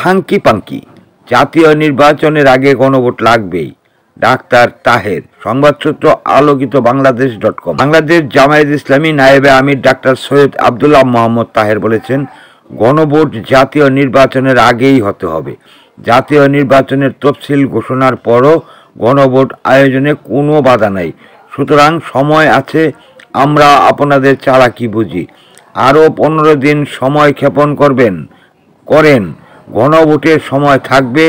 Hunky পাঙ্কি, জাতীয় নির্বাচনের আগে গণভোট লাগবেই, ডাক্তার তাহের। সংবাদসূত্র আলোকিত বাংলাদেশ.com। বাংলাদেশ জামায়াত ইসলামী নায়েবে আমির ডাক্তার সৈয়দ আব্দুল্লাহ মোহাম্মদ তাহের বলেছেন, গণভোট জাতীয় নির্বাচনের আগেই হতে হবে। জাতীয় নির্বাচনের তফসিল ঘোষণার পরও গণভোট আয়োজনে কোনো বাধা নাই, সুতরাং সময় আছে। আমরা আপনাদের চালাকি বুঝি। আরও 15 দিন সময় ক্ষেপণ করেন, গণভোটের সময় থাকবে,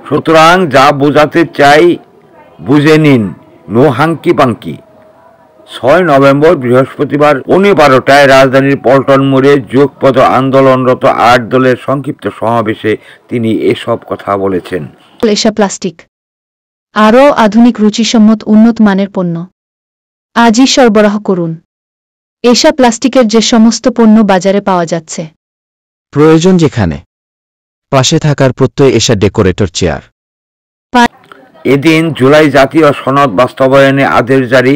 সুতরাং যা বোঝাতে চাই বুঝে নিন, নো হাঙ্কি পাঙ্কি। 6 নভেম্বর বৃহস্পতিবার 12টায় রাজধানীর পল্টন মোড়ে যুগপৎ আন্দোলনরত 8 দলের সংক্ষিপ্ত সমাবেশে তিনি এসব কথা বলেছেন। এশিয়া প্লাস্টিক আরও আধুনিক, রুচিসম্মত, উন্নত মানের পণ্য আজই সরবরাহ করুন। এশিয়া প্লাস্টিকের যে সমস্ত পণ্য বাজারে পাওয়া যাচ্ছে, প্রয়োজন যেখানে, পাশে থাকার প্রত্যয় এশিয়া ডেকোরেটর চেয়ার। এদিন জুলাই জাতীয় সনদ বাস্তবায়নে আদেশ জারি,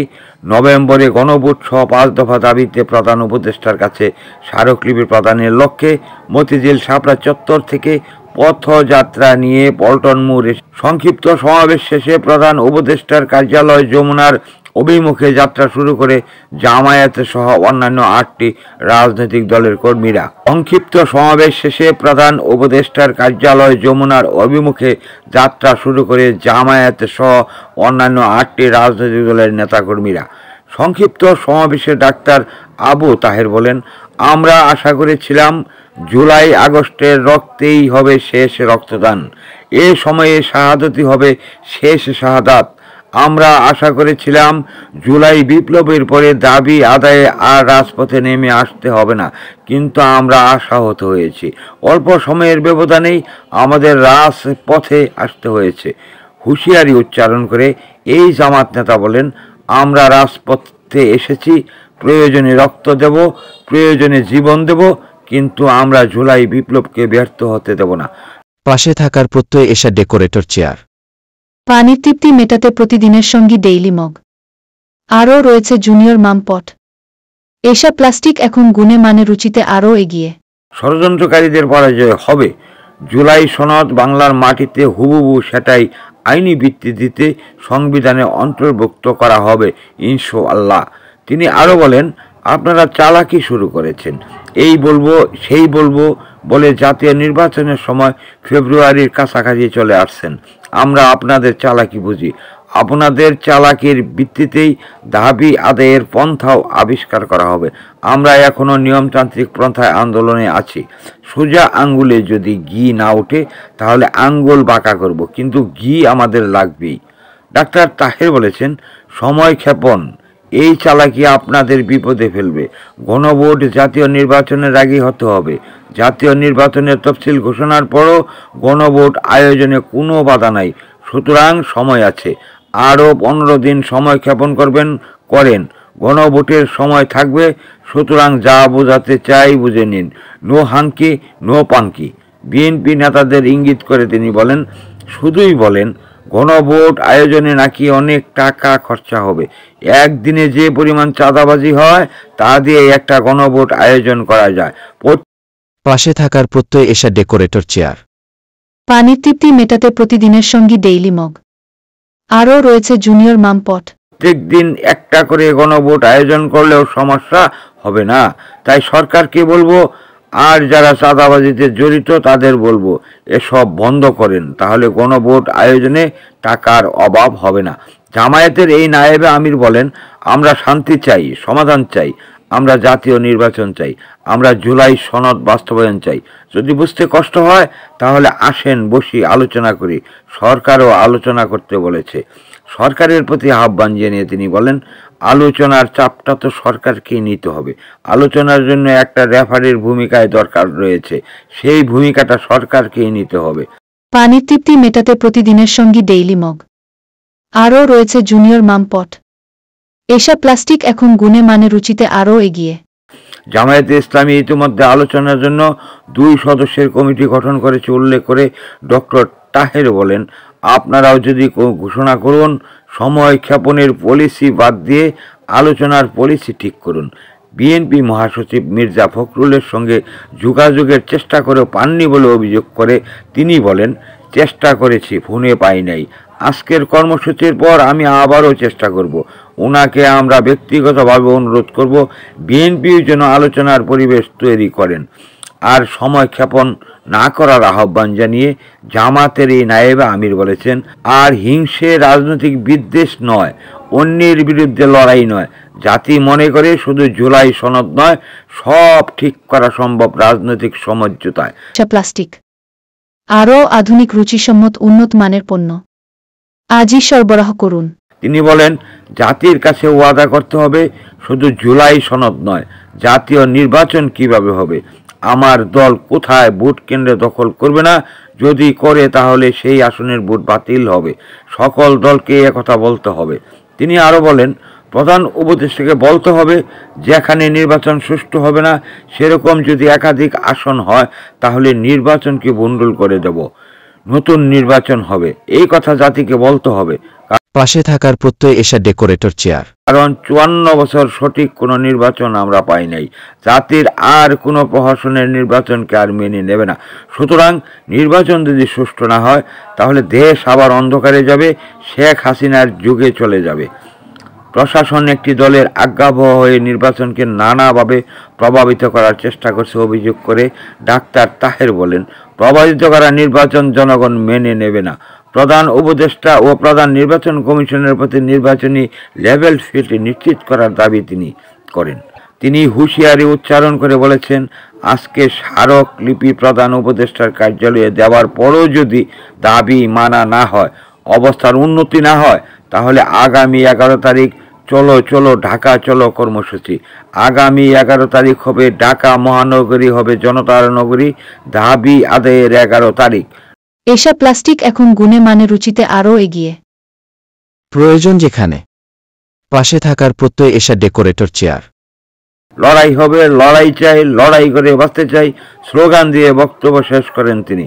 নভেম্বরে গণভোট সহ 5 দফা দাবিতে প্রধান উপদেষ্টার কাছে স্মারকলিপি প্রদানের লক্ষ্যে মতিঝিল শাপলা চত্বর থেকে পথযাত্রা নিয়ে পল্টন মোড়ে সংক্ষিপ্ত সমাবেশ শেষে প্রধান উপদেষ্টার কার্যালয় যমুনার অভিমুখে যাত্রা শুরু করে জামায়াত সহ অন্যান্য 8টি রাজনৈতিক দলের কর্মীরা। সংক্ষিপ্ত সমাবেশ শেষে প্রধান উপদেষ্টার কার্যালয় যমুনার অভিমুখে যাত্রা শুরু করে জামায়াত সহ অন্যান্য 8টি রাজনৈতিক দলের নেতাকর্মীরা। সংক্ষিপ্ত সমাবেশে ডাক্তার আবু তাহের বলেন, আমরা আশা করেছিলাম জুলাই আগস্টের রক্তেই হবে শেষ রক্তদান, এ সময়ে শাহাদতই হবে শেষ শাহাদাত। আমরা আশা করেছিলাম জুলাই বিপ্লবের পরে দাবি আদায়ে আর রাজপথে নেমে আসতে হবে না, কিন্তু আমরা আশাহত হয়েছি। অল্প সময়ের ব্যবধানেই আমাদের রাজপথে আসতে হয়েছে। হুঁশিয়ারি উচ্চারণ করে এই জামাত নেতা বলেন, আমরা রাজপথে এসেছি, প্রয়োজনে রক্ত দেব, প্রয়োজনে জীবন দেব, কিন্তু আমরা জুলাই বিপ্লবকে ব্যর্থ হতে দেব না। পাশে থাকার প্রত্যয় এশিয়া ডেকোরেটর চেয়ার। পানির তৃপ্তি মেটাতে প্রতিদিনের সঙ্গী ডেইলি মগ। আরও রয়েছে junior mum pot. Asia plastic এখন গুণে মানে রুচিতে আরও এগিয়ে। ষড়যন্ত্রকারীদের পরাজয় হবে। জুলাই সনদ বাংলার মাটিতে হুবহু সেটাই আইনি ভিত্তি দিতে সংবিধানে অন্তর্ভুক্ত করা হবে ইনশাআল্লাহ। তিনি আরও বলেন, আপনারা চালাকি শুরু করেছেন, এই বলবো সেই বলবো বলে জাতীয় নির্বাচনের সময় ফেব্রুয়ারির কাছাকাছি চলে আসছেন। আমরা আপনাদের চালাকি বুঝি। আপনাদের চালাকির ভিত্তিতেই দাবি আদায়ের পন্থাও আবিষ্কার করা হবে। আমরা এখনও নিয়মতান্ত্রিক পন্থায় আন্দোলনে আছি। সোজা আঙ্গুলে যদি ঘি না ওঠে তাহলে আঙ্গুল বাঁকা করব, কিন্তু ঘি আমাদের লাগবেই। ডাক্তার তাহের বলেছেন, সময় ক্ষেপণ, এই চালাকি আপনাদের বিপদে ফেলবে। গণভোট জাতীয় নির্বাচনের আগেই হতে হবে। জাতীয় নির্বাচনের তফসিল ঘোষণার পরও গণভোট আয়োজনে কোনো বাধা নাই, সুতরাং সময় আছে। আরও 15 দিন সময় ক্ষেপণ করেন, গণভোটের সময় থাকবে, সুতরাং যা বোঝাতে চাই বুঝে নিন, নো হাঙ্কি নো পাঙ্কি। বিএনপি নেতাদের ইঙ্গিত করে তিনি বলেন, শুধুই বলেন গণভোট আয়োজনে নাকি অনেক টাকা খরচা হবে। একদিনে যে পরিমাণ চাঁদাবাজি হয় তা দিয়ে একটা গণভোট আয়োজন করা যায়। পাশে থাকার প্রত্যয় এশিয়া ডেকোরেটর চেয়ার। পানির তৃপ্তি মেটাতে প্রতিদিনের সঙ্গী ডেইলি মগ। আরও রয়েছে জুনিয়র মাম পট। প্রত্যেক দিন একটা করে গণভোট আয়োজন করলেও সমস্যা হবে না, তাই সরকারকে বলবো, আর যারা চাঁদাবাজিতে জড়িত তাদের বলবো, এসব বন্ধ করেন, তাহলে গণভোট আয়োজনে টাকার অভাব হবে না। জামায়াতের এই নায়েবে আমির বলেন, আমরা শান্তি চাই, সমাধান চাই, আমরা জাতীয় নির্বাচন চাই, আমরা জুলাই সনদ বাস্তবায়ন চাই। যদি বুঝতে কষ্ট হয় তাহলে আসেন বসি আলোচনা করি। সরকারও আলোচনা করতে বলেছে। সরকারের প্রতি আহ্বান জানিয়ে তিনি বলেন, আলোচনার চাপটা তো সরকারকেই নিতে হবে। আলোচনার জন্য একটা রেফারির ভূমিকায় দরকার রয়েছে, সেই ভূমিকাটা সরকারকেই নিতে হবে। পানির তৃপ্তি মেটাতে প্রতিদিনের সঙ্গী ডেইলি মগ। আরও রয়েছে junior mum pot. Asia plastic এখন গুণে মানে রুচিতে আরও এগিয়ে। জামায়াতে ইসলামী ইতিমধ্যে আলোচনার জন্য 2 সদস্যের কমিটি গঠন করেছে উল্লেখ করে ডক্টর তাহের বলেন, আপনারাও যদি ঘোষণা করুন, সময় ক্ষেপণের পলিসি বাদ দিয়ে আলোচনার পলিসি ঠিক করুন। বিএনপি মহাসচিব মির্জা ফখরুলের সঙ্গে যোগাযোগের চেষ্টা করেও পাননি বলে অভিযোগ করে তিনি বলেন, চেষ্টা করেছি, ফোনে পাই নাই। আজকের কর্মসূচির পর আমি আবারও চেষ্টা করব। ওনাকে আমরা ব্যক্তিগতভাবে অনুরোধ করব বিএনপির জন্য আলোচনার পরিবেশ তৈরি করেন আর সময় ক্ষেপণ না করার আহ্বান জানিয়ে জামাতের এই নায়েবে আমির বলেছেন, আর হিংসে রাজনৈতিক বিদ্বেষ নয়, অন্যের বিরুদ্ধে লড়াই নয়। জাতি মনে করে শুধু জুলাই সনদ নয়, সব ঠিক করা সম্ভব রাজনৈতিক সমঝোতায়। প্লাস্টিক আরও আধুনিক রুচিসম্মত উন্নত মানের পণ্য আজই সরবরাহ করুন। তিনি বলেন, জাতির কাছে ওয়াদা করতে হবে, শুধু জুলাই সনদ নয়, জাতীয় নির্বাচন কিভাবে হবে, আমার দল কোথায় ভোট কেন্দ্রে দখল করবে না, যদি করে তাহলে সেই আসনের ভোট বাতিল হবে। সকল দলকে একথা বলতে হবে। তিনি আরও বলেন, প্রধান উপদেষ্টাকে বলতে হবে, যেখানে নির্বাচন সুষ্ঠু হবে না সেরকম যদি একাধিক আসন হয় তাহলে নির্বাচনকে বন্ডল করে দেব, নতুন নির্বাচন হবে, এই কথা জাতিকে বলতে হবে। পাশে থাকার প্রত্যয় এশা ডেকোরেটর চেয়ার। কারণ 54 বছর সঠিক কোনো নির্বাচন আমরা পাই নাই। জাতির আর কোনো প্রহসনের নির্বাচনকে আর মেনে নেবে না। সুতরাং নির্বাচন যদি সুষ্ঠু না হয় তাহলে দেশ আবার অন্ধকারে যাবে, শেখ হাসিনার যুগে চলে যাবে। প্রশাসন একটি দলের আজ্ঞাবহ হয়ে নির্বাচনকে নানাভাবে প্রভাবিত করার চেষ্টা করছে অভিযোগ করে ডাক্তার তাহের বলেন, প্রভাবিত করা নির্বাচন জনগণ মেনে নেবে না। প্রধান উপদেষ্টা ও প্রধান নির্বাচন কমিশনের প্রতি নির্বাচনী লেভেল ফিল্ড নিশ্চিত করার দাবি তিনি করেন। তিনি হুঁশিয়ারি উচ্চারণ করে বলেছেন, আজকে স্মারক লিপি প্রধান উপদেষ্টার কার্যালয়ে দেওয়ার পরও যদি দাবি মানা না হয়, অবস্থার উন্নতি না হয়, তাহলে আগামী 11 তারিখ চলো চলো ঢাকা চলো কর্মসূচি। আগামী 11 তারিখ হবে ঢাকা মহানগরী হবে জনতার নগরী, দাবি আদায়ের 11 তারিখ। এশা প্লাস্টিক এখন গুণে মানে রুচিতে আরও এগিয়ে। প্রয়োজন যেখানে, পাশে থাকার প্রত্যয় এশা ডেকোরেটর চেয়ার। লড়াই হবে, লড়াই চাই, লড়াই করে বাঁচতে চাই, স্লোগান দিয়ে বক্তব্য শেষ করেন তিনি।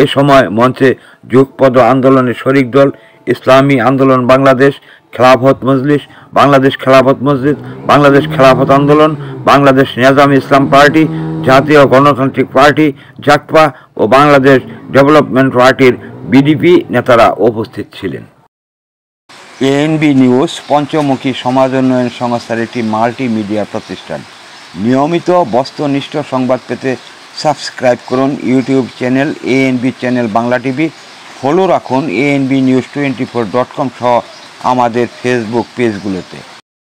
এ সময় মঞ্চে যুগপৎ আন্দোলনের শরিক দল ইসলামী আন্দোলন বাংলাদেশ, খেলাফত মজলিস, বাংলাদেশ খেলাফত মসজিদ, বাংলাদেশ খেলাফত আন্দোলন, বাংলাদেশ নিজামী ইসলাম পার্টি, জাতীয় গণতান্ত্রিক পার্টি জাকপা ও বাংলাদেশ ডেভেলপমেন্ট পার্টির বিডিপি নেতারা উপস্থিত ছিলেন। এএনবি নিউজ পঞ্চমুখী সমাজ উন্নয়ন সংস্থার একটি মাল্টিমিডিয়া প্রতিষ্ঠান। নিয়মিত বস্তুনিষ্ঠ সংবাদ পেতে সাবস্ক্রাইব করুন YouTube channel ANB channel Bangla TV, follow রাখুন ANBnews24.com সহ আমাদের ফেসবুক পেজগুলোতে।